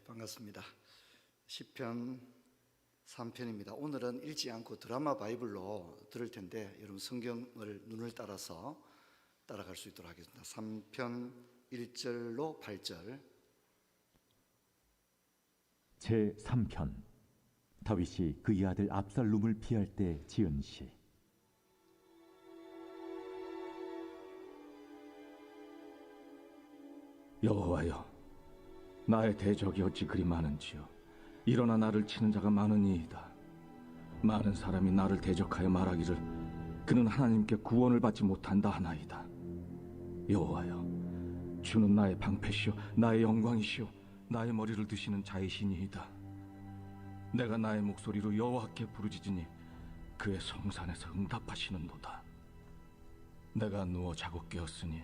반갑습니다. 시편 3편입니다. 오늘은 읽지 않고 드라마 바이블로 들을 텐데 여러분 성경을 눈을 따라서 따라갈 수 있도록 하겠습니다. 3편 1절로 8절. 제3편. 다윗이 그의 아들 압살롬을 피할 때 지은 시. 여호와여, 나의 대적이 어찌 그리 많은지요. 일어나 나를 치는 자가 많으니이다. 많은 사람이 나를 대적하여 말하기를 그는 하나님께 구원을 받지 못한다 하나이다. 여호와여, 주는 나의 방패시오 나의 영광이시오 나의 머리를 드시는 자이시니이다. 내가 나의 목소리로 여호와께 부르짖으니 그의 성산에서 응답하시는도다. 내가 누워 자고 깨었으니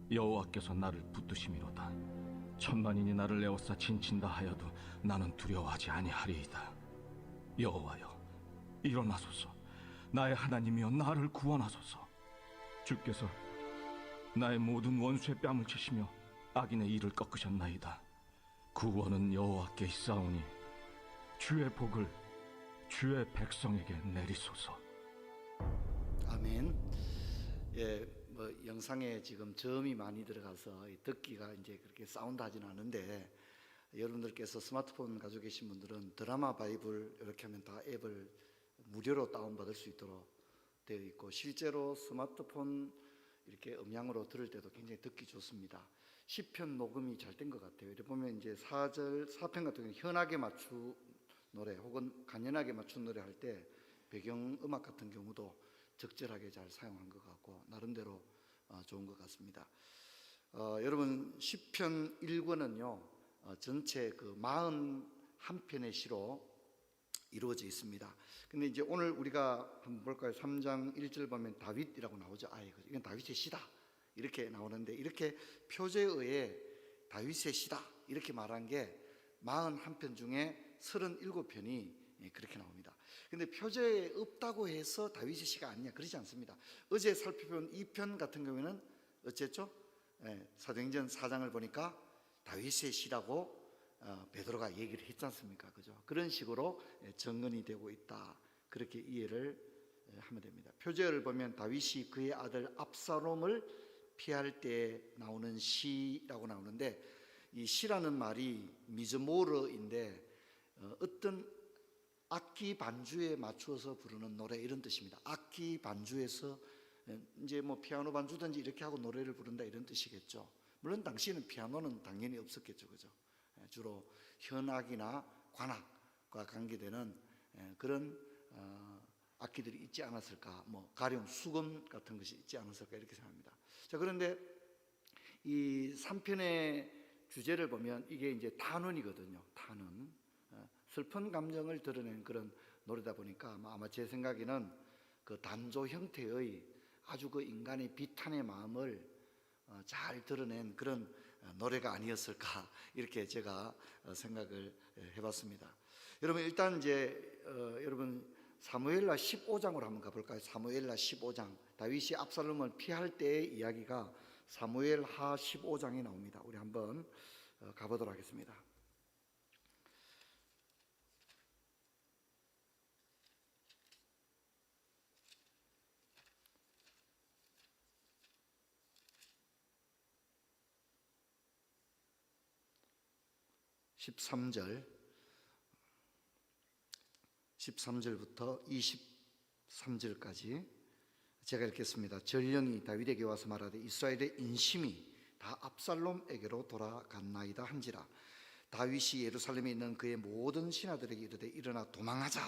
여호와께서 나를 붙드심이로다. 천만인이 나를 에워싸 진친다 하여도 나는 두려워하지 아니하리이다. 여호와여, 일어나소서. 나의 하나님이여, 나를 구원하소서. 주께서 나의 모든 원수의 뺨을 치시며 악인의 이를 꺾으셨나이다. 구원은 여호와께 있사오니 주의 복을 주의 백성에게 내리소서. 아멘. 영상에 지금 저음이 많이 들어가서 듣기가 이제 그렇게 사운드 하진 않은데, 여러분들께서 스마트폰 가지고 계신 분들은 드라마 바이블 이렇게 하면 다 앱을 무료로 다운받을 수 있도록 되어 있고, 실제로 스마트폰 이렇게 음향으로 들을 때도 굉장히 듣기 좋습니다. 시편 녹음이 잘 된 것 같아요. 이렇게 보면 이제 4편 같은 경우는 현악에 맞춘 노래 혹은 간연하게 맞춘 노래 할 때 배경음악 같은 경우도 적절하게 잘 사용한 것 같고 나름대로 좋은 것 같습니다. 여러분, 시편 1권은요 전체 그 41편의 시로 이루어져 있습니다. 근데 이제 오늘 우리가 한번 볼까요? 3장 1절 보면 다윗이라고 나오죠. 이건 다윗의 시다 이렇게 나오는데, 이렇게 표제에 의해 다윗의 시다 이렇게 말한 게 41편 중에 37편이 그렇게 나옵니다. 근데 표제에 없다고 해서 다윗의 시가 아니냐, 그러지 않습니다. 어제 살펴본 2편 같은 경우에는 어쨌죠? 사도행전 4장을 보니까 다윗의 시라고 베드로가 얘기를 했지 않습니까? 그죠? 그런 식으로 정언이 되고 있다, 그렇게 이해를 하면 됩니다. 표제를 보면 다윗이 그의 아들 압살롬을 피할 때 나오는 시라고 나오는데, 이 시라는 말이 미즈모르인데 어떤 악기 반주에 맞추어서 부르는 노래, 이런 뜻입니다. 악기 반주에서 이제 뭐 피아노 반주든지 이렇게 하고 노래를 부른다, 이런 뜻이겠죠. 물론 당시에는 피아노는 당연히 없었겠죠, 그죠? 주로 현악이나 관악과 관계되는 그런 악기들이 있지 않았을까, 뭐 가령 수금 같은 것이 있지 않았을까, 이렇게 생각합니다. 자, 그런데 이 3편의 주제를 보면 이게 이제 탄원이거든요. 탄원. 슬픈 감정을 드러내는 그런 노래다 보니까 아마 제 생각에는 그 단조 형태의 아주 그 인간의 비탄의 마음을 잘 드러낸 그런 노래가 아니었을까, 이렇게 제가 생각을 해봤습니다. 여러분, 일단 이제 여러분 사무엘하 15장으로 한번 가볼까요? 사무엘하 15장, 다윗이 압살롬을 피할 때의 이야기가 사무엘하 15장에 나옵니다. 우리 한번 가보도록 하겠습니다. 13절부터 23절까지 제가 읽겠습니다. 전령이 다윗에게 와서 말하되 이스라엘의 인심이 다 압살롬에게로 돌아갔나이다 한지라. 다윗이 예루살렘에 있는 그의 모든 신하들에게 이르되 일어나 도망하자.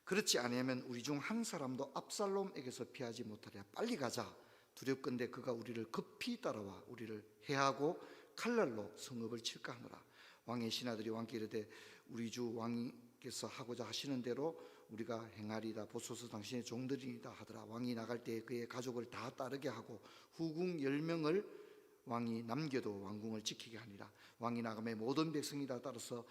그렇지 아니하면 우리 중 한 사람도 압살롬에게서 피하지 못하랴. 빨리 가자. 두렵건대 그가 우리를 급히 따라와 우리를 해하고 칼날로 성읍을 칠까 하노라. 왕의 신하들이 왕께 이르되 우리 주 왕께서 하고자 하시는 대로 우리가 행하리다. 보소서 당신의 종들이다 하더라. 왕이 나갈 때에 그의 가족을 다 따르게 하고 후궁 10명을 왕이 남겨도 왕궁을 지키게 하니라. 왕이 나가매 모든 백성이 다 따라서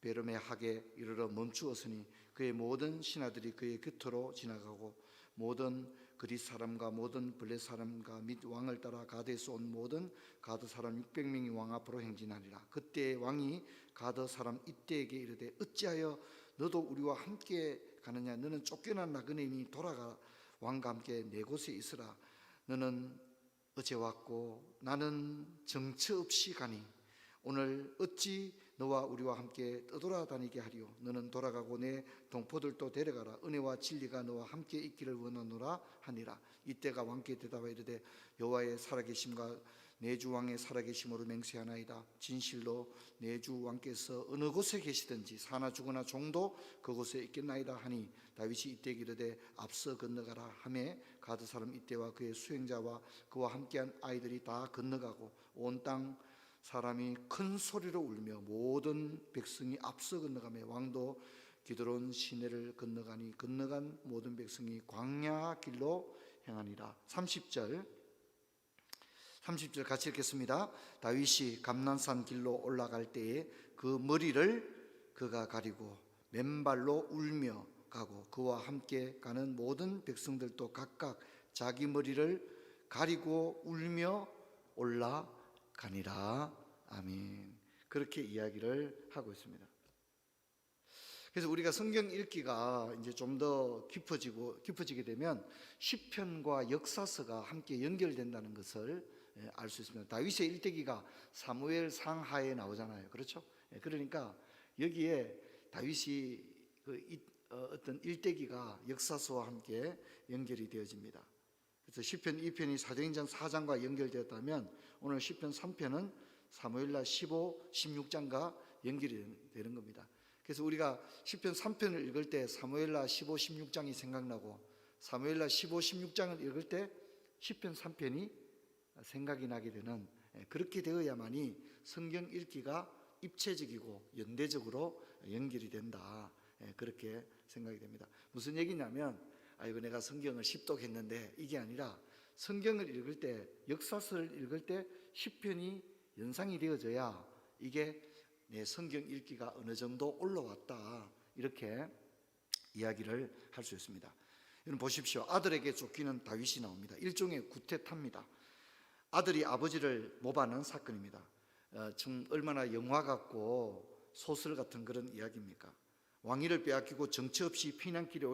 베르메하게 이르러 멈추었으니 그의 모든 신하들이 그의 곁으로 지나가고 모든 그릿 사람과 모든 블레 사람과 및 왕을 따라 가드에서 온 모든 가드 사람 600명이 왕 앞으로 행진하리라. 그때 왕이 가드 사람 이때에게 이르되 어찌하여 너도 우리와 함께 가느냐? 너는 쫓겨난 나그네니 돌아가 왕과 함께 네 곳에 있으라. 너는 어제 왔고 나는 정처 없이 가니 오늘 어찌 너와 우리와 함께 떠돌아다니게 하리요? 너는 돌아가고 내 동포들도 데려가라. 은혜와 진리가 너와 함께 있기를 원하노라 하니라. 이때가 왕께 대답하여 이르되 여호와의 살아계심과 내 주 왕의 살아계심으로 맹세하나이다. 진실로 내 주 왕께서 어느 곳에 계시든지 사나 죽으나 종도 그곳에 있겠나이다 하니 다윗이 이때 이르되 앞서 건너가라 하매 가드 사람 이때와 그의 수행자와 그와 함께한 아이들이 다 건너가고 온 땅 사람이 큰 소리로 울며 모든 백성이 앞서 건너가며 왕도 기드론 시내를 건너가니 건너간 모든 백성이 광야 길로 행하니라. 30절 같이 읽겠습니다. 다윗이 감난산 길로 올라갈 때에 그 머리를 그가 가리고 맨발로 울며 가고 그와 함께 가는 모든 백성들도 각각 자기 머리를 가리고 울며 올라가니라. 아멘. 그렇게 이야기를 하고 있습니다. 그래서 우리가 성경 읽기가 이제 좀 더 깊어지게 되면 시편과 역사서가 함께 연결된다는 것을 알 수 있습니다. 다윗의 일대기가 사무엘 상하에 나오잖아요. 그렇죠? 그러니까 여기에 다윗이 어떤 일대기가 역사서와 함께 연결이 되어집니다. 그래서 시편 2편이 사도행전 4장과 연결되었다면 오늘 시편 3편은 사무엘라 15, 16장과 연결이 되는 겁니다. 그래서 우리가 시편 3편을 읽을 때 사무엘라 15, 16장이 생각나고 사무엘라 15, 16장을 읽을 때 시편 3편이 생각이 나게 되는, 그렇게 되어야만이 성경 읽기가 입체적이고 연대적으로 연결이 된다. 그렇게 생각이 됩니다. 무슨 얘기냐면 아이고 내가 성경을 십독했는데 이게 아니라 성경을 읽을 때 역사서를 읽을 때 시편이 연상이 되어져야 이게 내 성경 읽기가 어느 정도 올라왔다 이렇게 이야기를 할 수 있습니다. 여러분 보십시오. 아들에게 쫓기는 다윗이 나옵니다. 일종의 구태타입니다. 아들이 아버지를 모하는 사건입니다. 좀 얼마나 영화 같고 소설 같은 그런 이야기입니까? 왕위를 빼앗기고 정처 없이 피난길에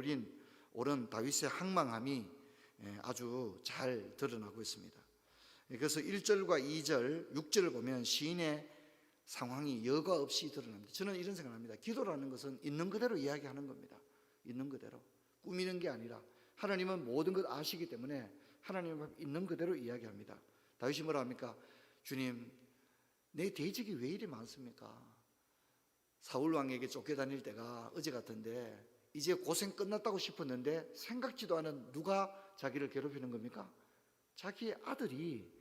오른 다윗의 항망함이 아주 잘 드러나고 있습니다. 그래서 1절과 2절, 6절을 보면 시인의 상황이 여과 없이 드러납니다. 저는 이런 생각을 합니다. 기도라는 것은 있는 그대로 이야기하는 겁니다. 있는 그대로 꾸미는 게 아니라 하나님은 모든 것 아시기 때문에 하나님은 있는 그대로 이야기합니다. 다윗이 뭐라 합니까? 주님, 내 대적이 왜 이리 많습니까? 사울 왕에게 쫓겨다닐 때가 어제 같은데 이제 고생 끝났다고 싶었는데 생각지도 않은 누가 자기를 괴롭히는 겁니까? 자기의 아들이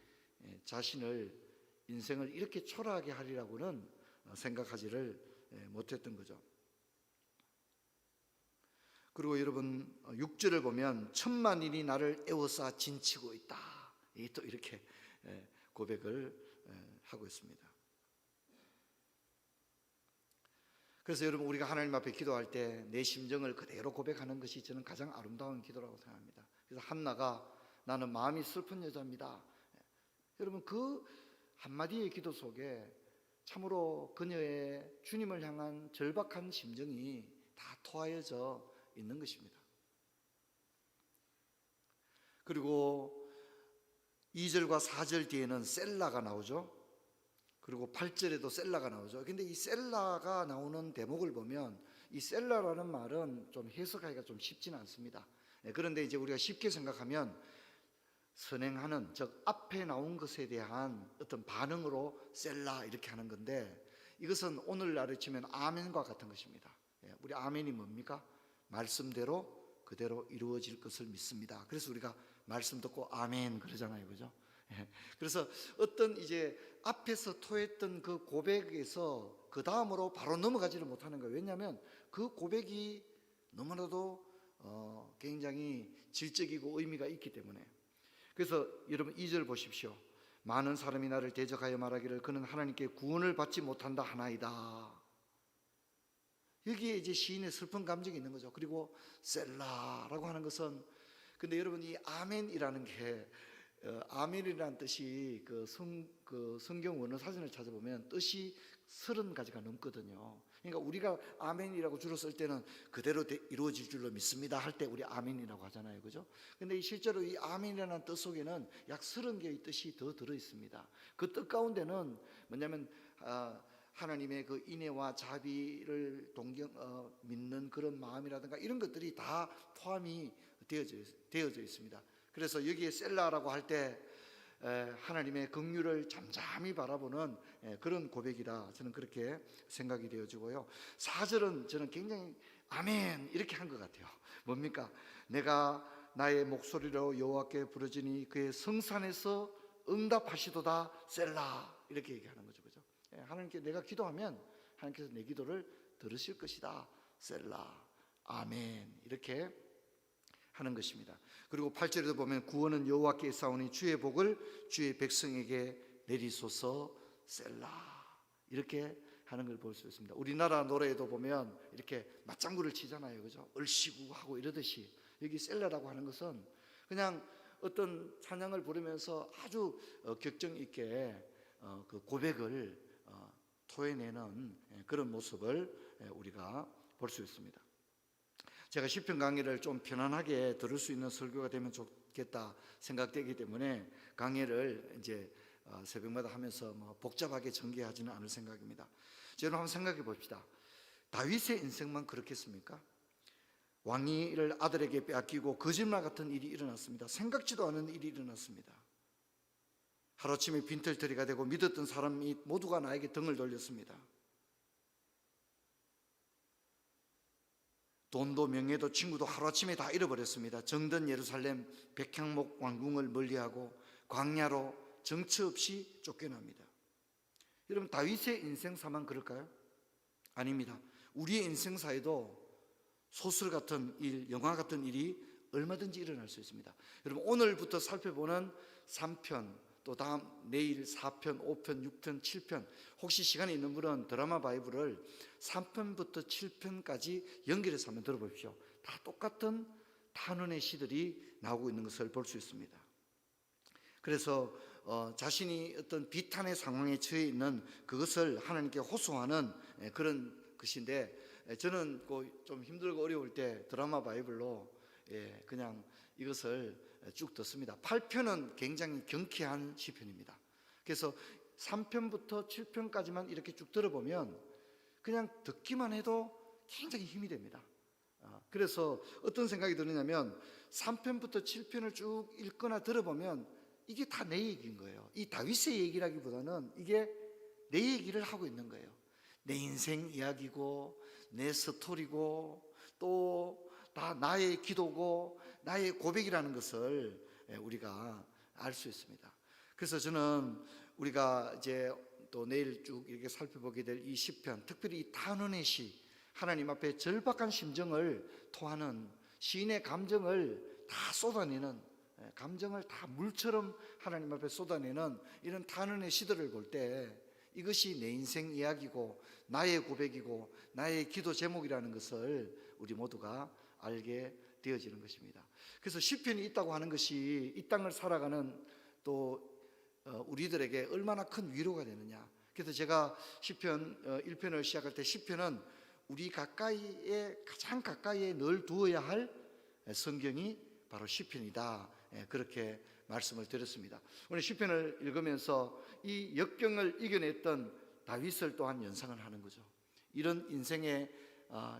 자신을 인생을 이렇게 초라하게 하리라고는 생각하지를 못했던 거죠. 그리고 여러분 6절을 보면 천만인이 나를 에워싸 진치고 있다. 또 이렇게 고백을 하고 있습니다. 그래서 여러분 우리가 하나님 앞에 기도할 때 내 심정을 그대로 고백하는 것이 저는 가장 아름다운 기도라고 생각합니다. 그래서 한나가 나는 마음이 슬픈 여자입니다. 여러분 그 한마디의 기도 속에 참으로 그녀의 주님을 향한 절박한 심정이 다 토하여져 있는 것입니다. 그리고 2절과 4절 뒤에는 셀라가 나오죠. 그리고 8절에도 셀라가 나오죠. 근데 이 셀라가 나오는 대목을 보면 이 셀라라는 말은 좀 해석하기가 좀 쉽지는 않습니다. 그런데 이제 우리가 쉽게 생각하면 선행하는, 즉 앞에 나온 것에 대한 어떤 반응으로 셀라 이렇게 하는 건데 이것은 오늘날로 치면 아멘과 같은 것입니다. 우리 아멘이 뭡니까? 말씀대로 그대로 이루어질 것을 믿습니다. 그래서 우리가 말씀 듣고 아멘 그러잖아요, 그죠? 그래서 어떤 이제 앞에서 토했던 그 고백에서 그 다음으로 바로 넘어가지를 못하는 거예요. 왜냐하면 그 고백이 너무나도 굉장히 질적이고 의미가 있기 때문에. 그래서 여러분 2절 보십시오. 많은 사람이 나를 대적하여 말하기를 그는 하나님께 구원을 받지 못한다 하나이다. 여기에 이제 시인의 슬픈 감정이 있는 거죠. 그리고 셀라라고 하는 것은 근데 여러분 이 아멘이라는 게 아멘이라는 뜻이 그 성경 원어 사전을 찾아보면 뜻이 30가지가 넘거든요. 그러니까 우리가 아멘이라고 주로 쓸 때는 그대로 이루어질 줄로 믿습니다 할 때 우리 아멘이라고 하잖아요, 그죠? 근데 실제로 이 아멘이라는 뜻 속에는 약 30개의 뜻이 더 들어 있습니다. 그 뜻 가운데는 뭐냐면 하나님의 그 인애와 자비를 믿는 그런 마음이라든가 이런 것들이 다 포함이 되어져 있습니다. 그래서 여기에 셀라라고 할 때 하나님의 긍휼을 잠잠히 바라보는 그런 고백이다, 저는 그렇게 생각이 되어지고요. 4절은 저는 굉장히 아멘 이렇게 한 것 같아요. 뭡니까? 내가 나의 목소리로 여호와께 부르짖으니 그의 성산에서 응답하시도다 셀라, 이렇게 얘기하는 거죠, 그죠? 하나님께 내가 기도하면 하나님께서 내 기도를 들으실 것이다, 셀라, 아멘, 이렇게 하는 것입니다. 그리고 8절에도 보면 구원은 여호와께 있사오니 주의 복을 주의 백성에게 내리소서, 셀라, 이렇게 하는 걸 볼 수 있습니다. 우리나라 노래에도 보면 이렇게 맞장구를 치잖아요, 그죠? 얼씨구 하고 이러듯이 여기 셀라라고 하는 것은 그냥 어떤 찬양을 부르면서 아주 격정 있게 그 고백을 토해내는 그런 모습을 우리가 볼 수 있습니다. 제가 시편 강의를 좀 편안하게 들을 수 있는 설교가 되면 좋겠다 생각되기 때문에 강의를 이제 새벽마다 하면서 뭐 복잡하게 전개하지는 않을 생각입니다. 여러분 한번 생각해 봅시다. 다윗의 인생만 그렇겠습니까? 왕위를 아들에게 빼앗기고 거짓말 같은 일이 일어났습니다. 생각지도 않은 일이 일어났습니다. 하루아침에 빈털터리가 되고 믿었던 사람이 모두가 나에게 등을 돌렸습니다. 돈도 명예도 친구도 하루아침에 다 잃어버렸습니다. 정든 예루살렘 백향목 왕궁을 멀리하고 광야로 정처 없이 쫓겨납니다. 여러분 다윗의 인생사만 그럴까요? 아닙니다. 우리의 인생사에도 소설 같은 일, 영화 같은 일이 얼마든지 일어날 수 있습니다. 여러분 오늘부터 살펴보는 3편, 또 다음 내일 4편, 5편, 6편, 7편, 혹시 시간이 있는 분은 드라마 바이블을 3편부터 7편까지 연결해서 한번 들어보십시오. 다 똑같은 탄원의 시들이 나오고 있는 것을 볼 수 있습니다. 그래서 자신이 어떤 비탄의 상황에 처해 있는 그것을 하나님께 호소하는 그런 것인데, 저는 좀 힘들고 어려울 때 드라마 바이블로 그냥 이것을 쭉 듣습니다. 8편은 굉장히 경쾌한 시편입니다. 그래서 3편부터 7편까지만 이렇게 쭉 들어보면 그냥 듣기만 해도 굉장히 힘이 됩니다. 그래서 어떤 생각이 드느냐면 3편부터 7편을 쭉 읽거나 들어보면 이게 다 내 얘기인 거예요. 이 다윗의 얘기라기보다는 이게 내 얘기를 하고 있는 거예요. 내 인생 이야기고 내 스토리고 또 다 나의 기도고 나의 고백이라는 것을 우리가 알 수 있습니다. 그래서 저는 우리가 이제 또 내일 쭉 이렇게 살펴보게 될 이 시편, 특별히 이 탄원의 시, 하나님 앞에 절박한 심정을 토하는 시인의 감정을 다 쏟아내는, 감정을 다 물처럼 하나님 앞에 쏟아내는 이런 탄원의 시들을 볼 때 이것이 내 인생 이야기고 나의 고백이고 나의 기도 제목이라는 것을 우리 모두가 알게 되어지는 것입니다. 그래서 시편이 있다고 하는 것이 이 땅을 살아가는 또 우리들에게 얼마나 큰 위로가 되느냐. 그래서 제가 시편 1편을 시작할 때 시편은 우리 가까이에, 가장 가까이에 늘 두어야 할 성경이 바로 시편이다, 그렇게 말씀을 드렸습니다. 오늘 시편을 읽으면서 이 역경을 이겨냈던 다윗을 또한 연상을 하는 거죠. 이런 인생의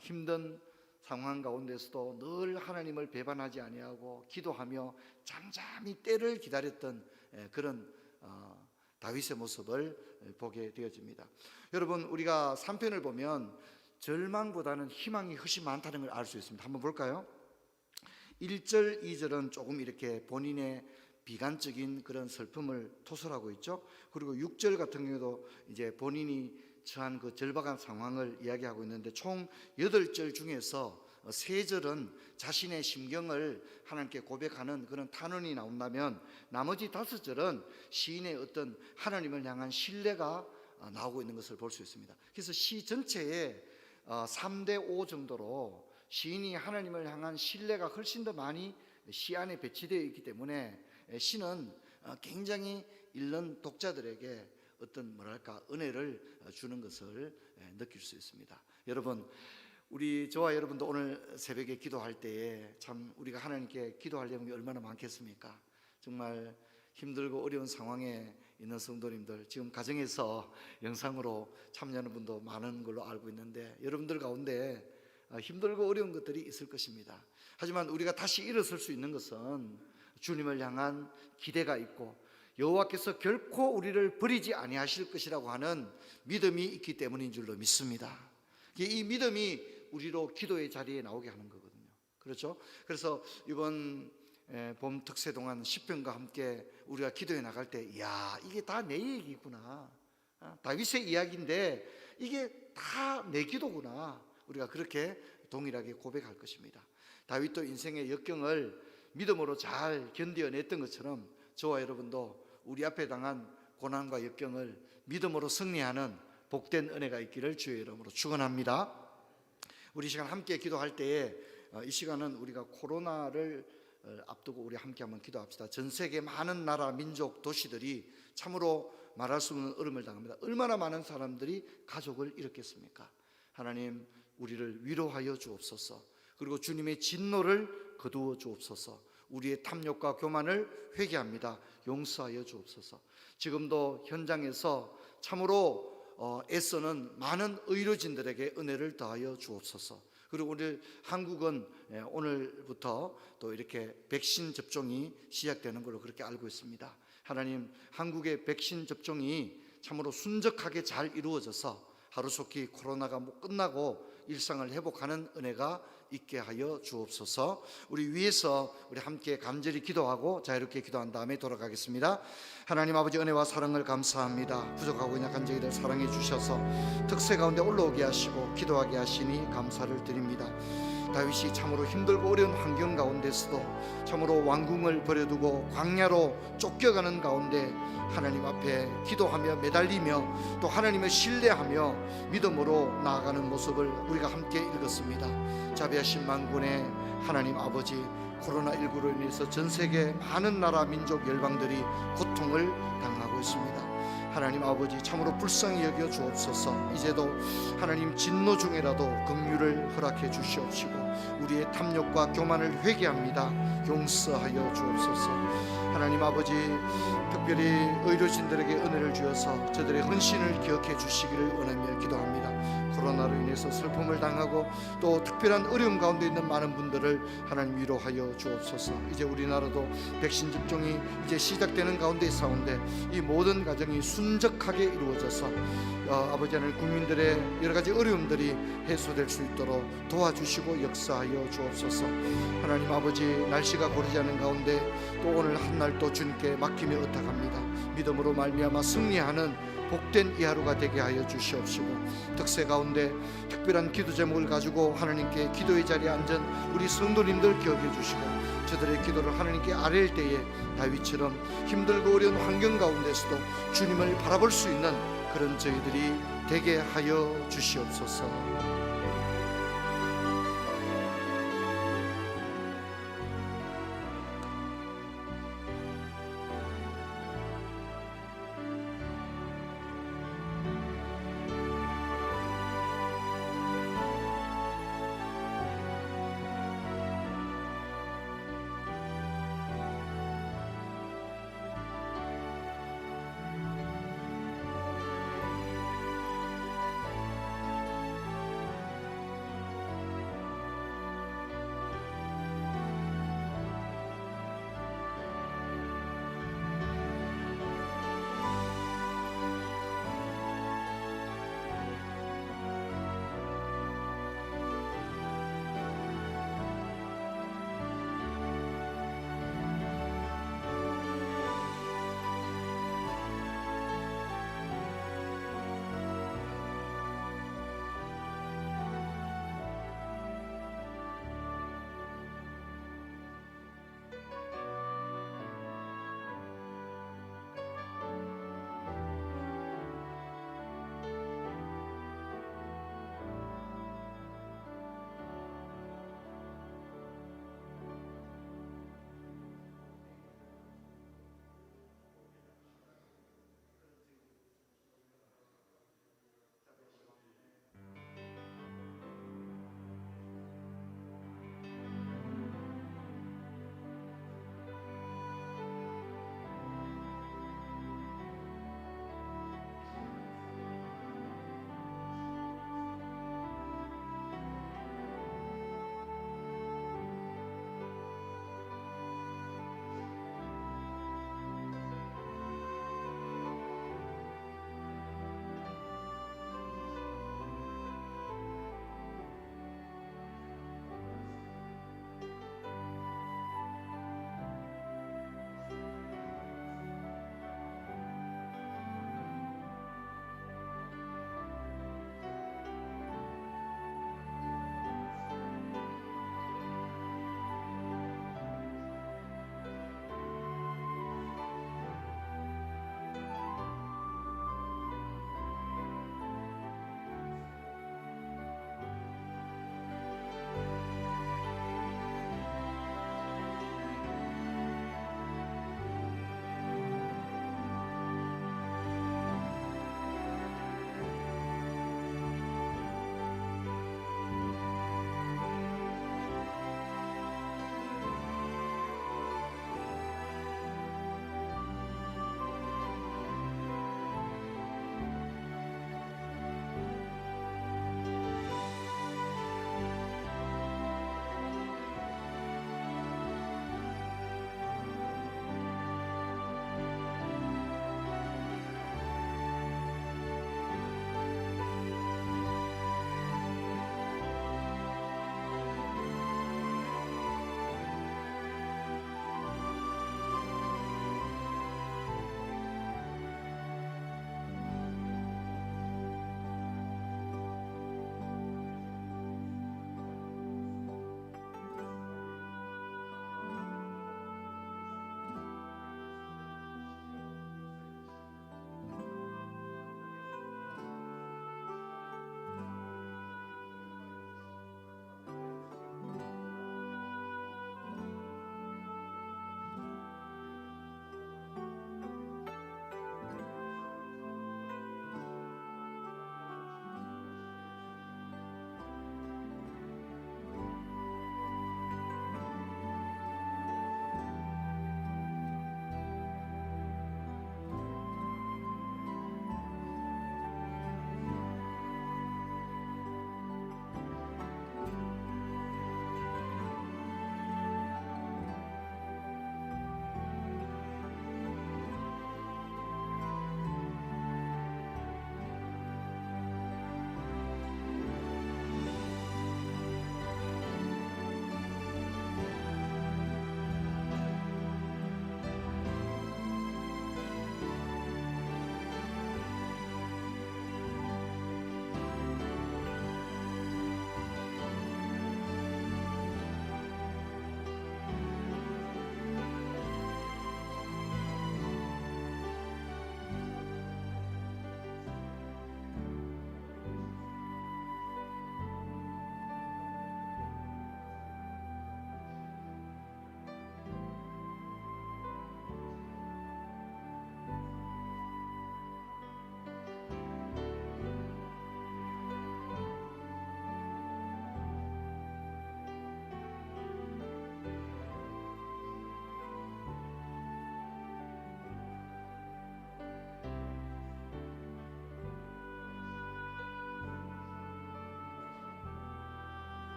힘든 상황 가운데서도 늘 하나님을 배반하지 아니하고 기도하며 잠잠히 때를 기다렸던 그런 다윗의 모습을 보게 되어집니다. 여러분 우리가 3편을 보면 절망보다는 희망이 훨씬 많다는 걸 알 수 있습니다. 한번 볼까요? 1절, 2절은 조금 이렇게 본인의 비관적인 그런 슬픔을 토설하고 있죠. 그리고 6절 같은 경우도 이제 본인이 처한 그 절박한 상황을 이야기하고 있는데 총 8절 중에서 3절은 자신의 심경을 하나님께 고백하는 그런 탄원이 나온다면 나머지 5절은 시인의 어떤 하나님을 향한 신뢰가 나오고 있는 것을 볼 수 있습니다. 그래서 시 전체에 3대 5 정도로 시인이 하나님을 향한 신뢰가 훨씬 더 많이 시 안에 배치되어 있기 때문에 시는 굉장히 읽는 독자들에게 어떤 은혜를 주는 것을 느낄 수 있습니다. 여러분, 저와 여러분도 오늘 새벽에 기도할 때에 참 우리가 하나님께 기도할 내용이 얼마나 많겠습니까? 정말 힘들고 어려운 상황에 있는 성도님들, 지금 가정에서 영상으로 참여하는 분도 많은 걸로 알고 있는데 여러분들 가운데 힘들고 어려운 것들이 있을 것입니다. 하지만 우리가 다시 일어설 수 있는 것은 주님을 향한 기대가 있고 여호와께서 결코 우리를 버리지 아니하실 것이라고 하는 믿음이 있기 때문인 줄로 믿습니다. 이 믿음이 우리로 기도의 자리에 나오게 하는 거거든요. 그렇죠? 그래서 이번 봄 특세 동안 시편과 함께 우리가 기도해 나갈 때, 이야, 이게 다 내 얘기구나. 다윗의 이야기인데 이게 다 내 기도구나. 우리가 그렇게 동일하게 고백할 것입니다. 다윗도 인생의 역경을 믿음으로 잘 견뎌냈던 것처럼 저와 여러분도 우리 앞에 당한 고난과 역경을 믿음으로 승리하는 복된 은혜가 있기를 주의 이름으로 축원합니다. 우리 시간 함께 기도할 때에 이 시간은 우리가 코로나를 앞두고 우리 함께 한번 기도합시다. 전 세계 많은 나라, 민족, 도시들이 참으로 말할 수 없는 어려움을 당합니다. 얼마나 많은 사람들이 가족을 잃었겠습니까? 하나님, 우리를 위로하여 주옵소서. 그리고 주님의 진노를 거두어 주옵소서. 우리의 탐욕과 교만을 회개합니다. 용서하여 주옵소서. 지금도 현장에서 참으로 애쓰는 많은 의료진들에게 은혜를 더하여 주옵소서. 그리고 우리 한국은 오늘부터 또 이렇게 백신 접종이 시작되는 걸로 그렇게 알고 있습니다. 하나님, 한국의 백신 접종이 참으로 순적하게 잘 이루어져서 하루속히 코로나가 끝나고 일상을 회복하는 은혜가 있게 하여 주옵소서. 우리 위에서 우리 함께 간절히 기도하고 자유롭게 기도한 다음에 돌아가겠습니다. 하나님 아버지, 은혜와 사랑을 감사합니다. 부족하고 약한 저희들 사랑해 주셔서 특세 가운데 올라오게 하시고 기도하게 하시니 감사를 드립니다. 다윗이 참으로 힘들고 어려운 환경 가운데서도 참으로 왕궁을 버려두고 광야로 쫓겨가는 가운데 하나님 앞에 기도하며 매달리며 또 하나님을 신뢰하며 믿음으로 나아가는 모습을 우리가 함께 읽었습니다. 자비하신 만군의 하나님 아버지, 코로나19로 인해서 전 세계 많은 나라, 민족, 열방들이 고통을 당하고 있습니다. 하나님 아버지, 참으로 불쌍히 여겨 주옵소서. 이제도 하나님 진노 중에라도 긍휼을 허락해 주시옵시고 우리의 탐욕과 교만을 회개합니다. 용서하여 주옵소서. 하나님 아버지, 특별히 의료진들에게 은혜를 주어서 저들의 헌신을 기억해 주시기를 원하며 기도합니다. 코로나로 인해서 슬픔을 당하고 또 특별한 어려움 가운데 있는 많은 분들을 하나님 위로하여 주옵소서. 이제 우리나라도 백신 접종이 이제 시작되는 가운데 있사온데 이 모든 과정이 순적하게 이루어져서 아버지 하나님, 국민들의 여러 가지 어려움들이 해소될 수 있도록 도와주시고 역사하여 주옵소서. 하나님 아버지, 날씨가 고르지 않은 가운데 또 오늘 한날 또 주님께 맡기며 의탁합니다. 믿음으로 말미암아 승리하는 복된 이 하루가 되게 하여 주시옵시고 특세 가운데 특별한 기도 제목을 가지고 하나님께 기도의 자리에 앉은 우리 성도님들 기억해 주시고 저들의 기도를 하나님께 아뢰일 때에 다윗처럼 힘들고 어려운 환경 가운데서도 주님을 바라볼 수 있는 그런 저희들이 되게 하여 주시옵소서.